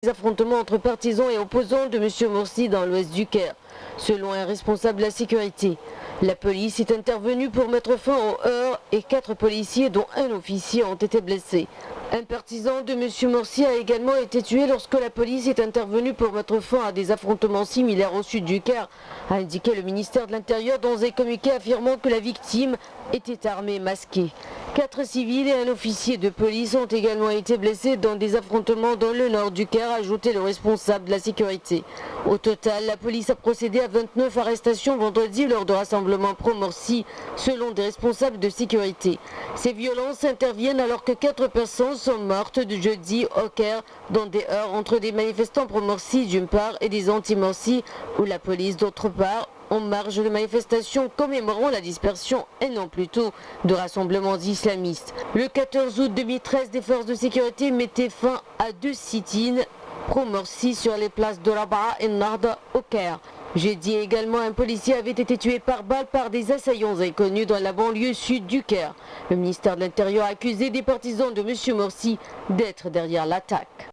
Des affrontements entre partisans et opposants de M. Morsi dans l'ouest du Caire. Selon un responsable de la sécurité, la police est intervenue pour mettre fin aux heurts et 4 policiers dont un officier ont été blessés. Un partisan de M. Morsi a également été tué lorsque la police est intervenue pour mettre fin à des affrontements similaires au sud du Caire, a indiqué le ministère de l'Intérieur dans un communiqué affirmant que la victime était armée et masquée. 4 civils et un officier de police ont également été blessés dans des affrontements dans le nord du Caire, a ajouté le responsable de la sécurité. Au total, la police a procédé à 29 arrestations vendredi lors de rassemblements pro-Morsi, selon des responsables de sécurité. Ces violences interviennent alors que 4 personnes sont mortes de jeudi au Caire dans des heurts entre des manifestants pro-Morsi d'une part et des anti-Morsi ou la police d'autre part, en marge de manifestations commémorant la dispersion et non plutôt de rassemblements islamistes. Le 14 août 2013, des forces de sécurité mettaient fin à 2 sit-ins pro-Morsi sur les places de Rabaa et Narda au Caire. Jeudi également, un policier avait été tué par balle par des assaillants inconnus dans la banlieue sud du Caire. Le ministère de l'Intérieur a accusé des partisans de M. Morsi d'être derrière l'attaque.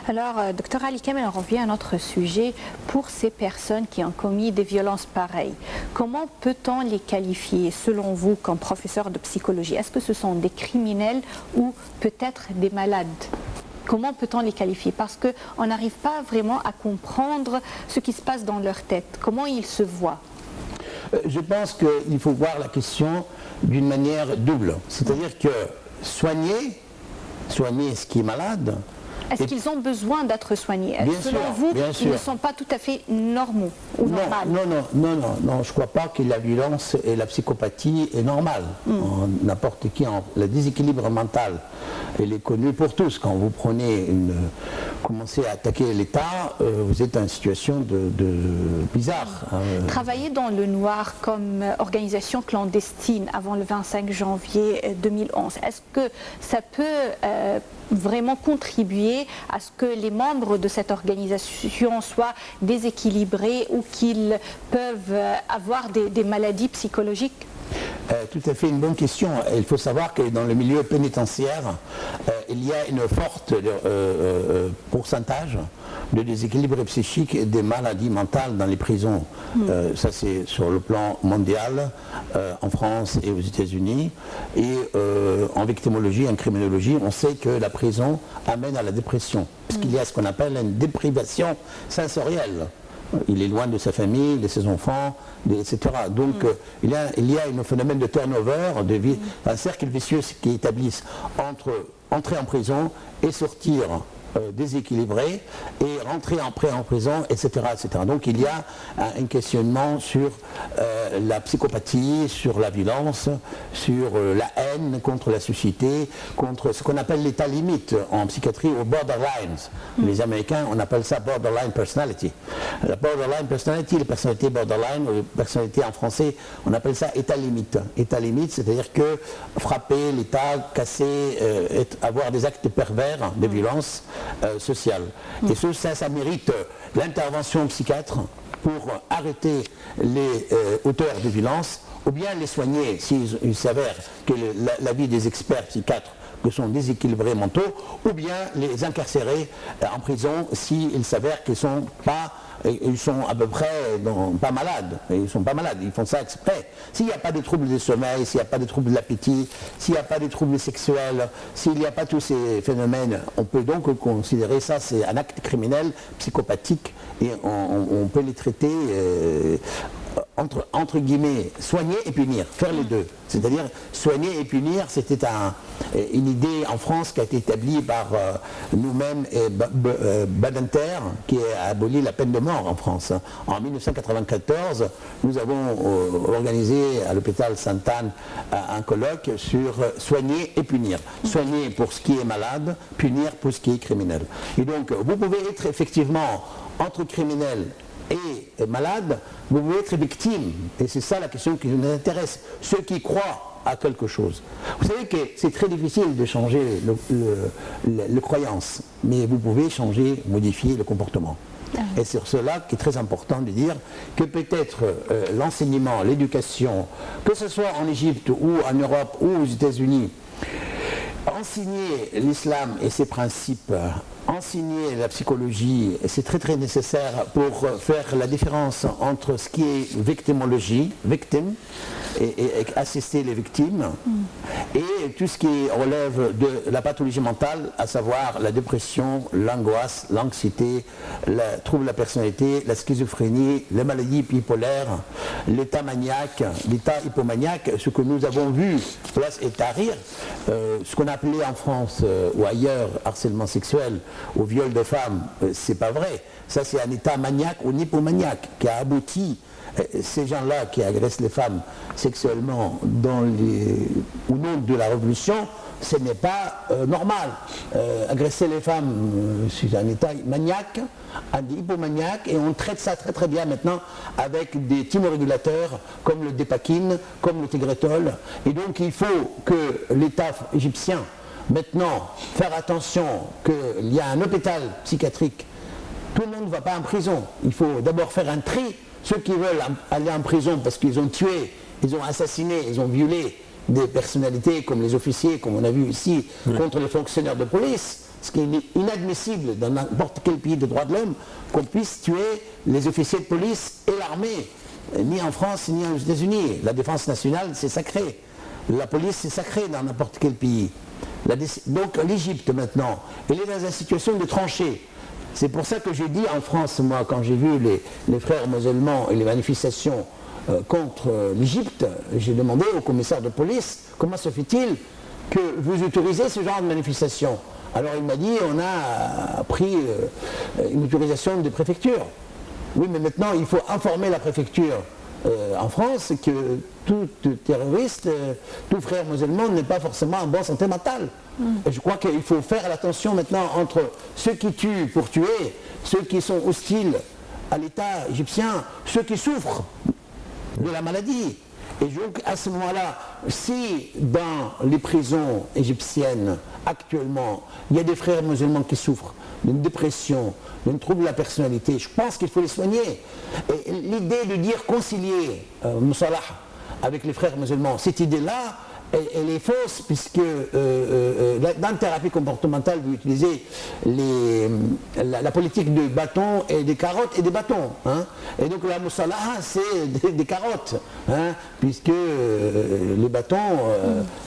Alors, docteur Ali Kamel, on revient à notre sujet. Pour ces personnes qui ont commis des violences pareilles, comment peut-on les qualifier, selon vous, comme professeur de psychologie? Est-ce que ce sont des criminels ou peut-être des malades? Comment peut-on les qualifier? Parce qu'on n'arrive pas vraiment à comprendre ce qui se passe dans leur tête. Comment ils se voient? Je pense qu'il faut voir la question d'une manière double. C'est-à-dire que soigner ce qui est malade. Est-ce qu'ils ont besoin d'être soignés? Selon vous, ils ne sont pas tout à fait normaux ou normaux? Non, je ne crois pas que la violence et la psychopathie est normale. N'importe qui, le déséquilibre mental, il est connu pour tous. Quand vous commencez à attaquer l'État, vous êtes dans une situation bizarre. Travailler dans le noir comme organisation clandestine avant le 25 janvier 2011, est-ce que ça peut vraiment contribuer à ce que les membres de cette organisation soient déséquilibrés ou qu'ils peuvent avoir des maladies psychologiques? Tout à fait une bonne question. Il faut savoir que dans le milieu pénitentiaire, il y a une forte pourcentage de déséquilibre psychique et des maladies mentales dans les prisons. Ça c'est sur le plan mondial, en France et aux États-Unis. Et en victimologie, en criminologie, on sait que la prison amène à la dépression, puisqu'il y a ce qu'on appelle une déprivation sensorielle. Il est loin de sa famille, de ses enfants, etc. Donc il y a un phénomène de turnover, un cercle vicieux qui établisse entre entrer en prison et sortir déséquilibré et rentrer après en prison, etc., etc. Donc il y a un questionnement sur la psychopathie, sur la violence, sur la haine contre la société, contre ce qu'on appelle l'état limite en psychiatrie, aux borderlines. Les Américains, on appelle ça borderline personality. La borderline personality, les personnalités borderline, ou les personnalités en français, on appelle ça état limite. État limite, c'est-à-dire que frapper l'état, casser, avoir des actes pervers de violence sociale. Et ça mérite l'intervention psychiatre pour arrêter les auteurs de violence ou bien les soigner s'il s'avère que l'avis des experts psychiatres que sont déséquilibrés mentaux, ou bien les incarcérer en prison s'il s'avère qu'ils sont à peu près pas malades. Ils ne sont pas malades, ils font ça exprès. S'il n'y a pas de troubles du sommeil, s'il n'y a pas de troubles de l'appétit, s'il n'y a pas de troubles sexuels, s'il n'y a pas tous ces phénomènes, on peut donc considérer ça, c'est un acte criminel, psychopathique, et on peut les traiter entre guillemets, soigner et punir, faire les deux. C'est-à-dire soigner et punir, c'était une idée en France qui a été établie par nous-mêmes et Badinter, qui a aboli la peine de mort en France. En 1994, nous avons organisé à l'hôpital Sainte-Anne un colloque sur soigner et punir. Soigner pour ce qui est malade, punir pour ce qui est criminel. Et donc, vous pouvez être effectivement entre criminels et malades, vous pouvez être victime. Et c'est ça la question qui nous intéresse. Ceux qui croient à quelque chose. Vous savez que c'est très difficile de changer le croyance, mais vous pouvez changer, modifier le comportement. Et sur cela qui est très important de dire que peut-être l'enseignement, l'éducation, que ce soit en Égypte ou en Europe ou aux États-Unis, enseigner l'islam et ses principes, enseigner la psychologie, c'est très très nécessaire pour faire la différence entre ce qui est victimologie, victime, et assister les victimes, et tout ce qui relève de la pathologie mentale, à savoir la dépression, l'angoisse, l'anxiété, le trouble de la personnalité, la schizophrénie, les maladies bipolaires, l'état maniaque, l'état hypomaniaque, ce que nous avons vu, place et Tahrir, ce qu'on appelait en France ou ailleurs harcèlement sexuel ou viol de femmes, c'est pas vrai. Ça c'est un état maniaque ou hypomaniaque qui a abouti. Ces gens-là qui agressent les femmes sexuellement au nom de la révolution, ce n'est pas normal. Agresser les femmes, c'est un état maniaque, un hypomaniaque, et on traite ça très très bien maintenant avec des thymorégulateurs comme le Dépakine, comme le Tegretol. Et donc il faut que l'État égyptien, maintenant, faire attention qu'il y a un hôpital psychiatrique. Tout le monde ne va pas en prison. Il faut d'abord faire un tri. Ceux qui veulent aller en prison parce qu'ils ont tué, ils ont assassiné, ils ont violé des personnalités comme les officiers, comme on a vu ici, contre les fonctionnaires de police, ce qui est inadmissible dans n'importe quel pays de droits de l'homme, qu'on puisse tuer les officiers de police et l'armée, ni en France, ni aux États-Unis. La défense nationale, c'est sacré. La police, c'est sacré dans n'importe quel pays. Donc l'Égypte, maintenant, elle est dans une situation de tranchée. C'est pour ça que j'ai dit en France, moi, quand j'ai vu les frères musulmans et les manifestations contre l'Égypte, j'ai demandé au commissaire de police, comment se fait-il que vous autorisez ce genre de manifestation? Alors il m'a dit, on a pris une autorisation de préfecture. Oui, mais maintenant, il faut informer la préfecture en France que tout terroriste, tout frère musulman n'est pas forcément en bonne santé mentale. Et je crois qu'il faut faire l'attention maintenant entre ceux qui tuent pour tuer, ceux qui sont hostiles à l'État égyptien, ceux qui souffrent de la maladie. Et donc à ce moment-là, si dans les prisons égyptiennes actuellement, il y a des frères musulmans qui souffrent d'une dépression, d'un trouble de la personnalité, je pense qu'il faut les soigner. Et l'idée de dire concilier Moussalah avec les frères musulmans, cette idée-là, elle est fausse, puisque dans la thérapie comportementale, vous utilisez la politique de bâton et des carottes et des bâtons. Hein. Et donc la Moussalah, c'est des carottes, hein, puisque les bâtons,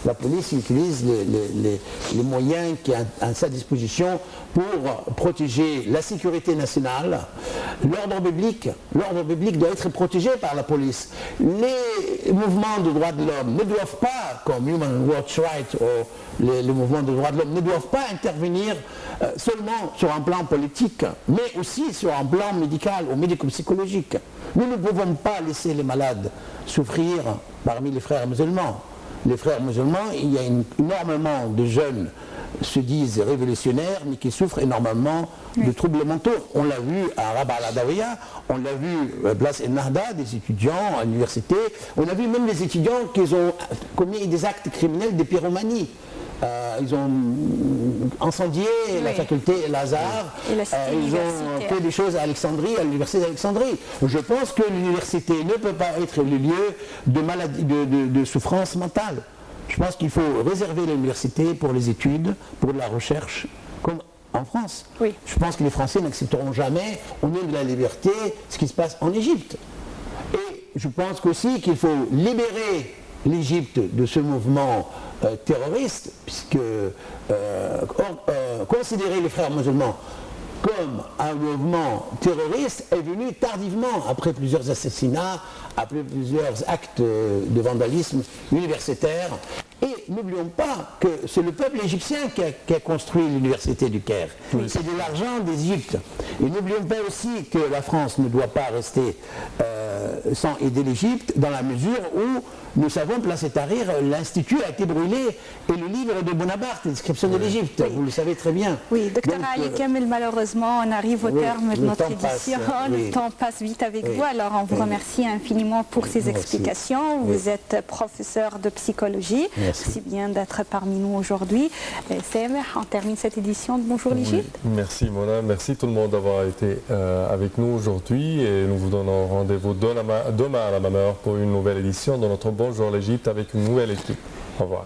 la police utilise les moyens qui sont à sa disposition pour protéger la sécurité nationale. L'ordre public doit être protégé par la police. Les mouvements de droits de l'homme ne doivent pas, comme Human Rights Watch ou les mouvements de droits de l'homme, ne doivent pas intervenir seulement sur un plan politique, mais aussi sur un plan médical ou médico-psychologique. Nous ne pouvons pas laisser les malades souffrir parmi les frères musulmans. Les frères musulmans, il y a énormément de jeunes se disent révolutionnaires, mais qui souffrent énormément de troubles mentaux. On l'a vu à Rabat al-Adawiya, on l'a vu à Place el-Nahda, des étudiants à l'université, on a vu même des étudiants qui ont commis des actes criminels de pyromanie. Ils ont incendié la faculté El-Azhar, ils ont fait des choses à Alexandrie, à l'université d'Alexandrie. Je pense que l'université ne peut pas être le lieu de maladie, de souffrance mentale. Je pense qu'il faut réserver l'université pour les études, pour la recherche, comme en France. Oui. Je pense que les Français n'accepteront jamais, au nom de la liberté, ce qui se passe en Égypte. Et je pense aussi qu'il faut libérer l'Égypte de ce mouvement terroriste, puisque considérer les frères musulmans comme un mouvement terroriste est venu tardivement, après plusieurs assassinats, après plusieurs actes de vandalisme universitaire. Et n'oublions pas que c'est le peuple égyptien qui a construit l'université du Caire. Oui. C'est de l'argent d'Égypte. Et n'oublions pas aussi que la France ne doit pas rester sans aider l'Égypte, dans la mesure où nous savons, place Tahrir, l'Institut a été brûlé et le livre de Bonaparte, l'inscription de l'Égypte, vous le savez très bien. Oui, docteur Ali Kamel, malheureusement, on arrive au terme de notre édition. Le temps passe vite avec vous, alors on vous remercie infiniment pour ces explications. Vous êtes professeur de psychologie, merci bien d'être parmi nous aujourd'hui. Sameh, on termine cette édition de Bonjour l'Égypte. Merci Mona, merci tout le monde d'avoir été avec nous aujourd'hui et nous vous donnons rendez-vous demain à la même heure pour une nouvelle édition de notre Bonjour l'Égypte avec une nouvelle équipe. Au revoir.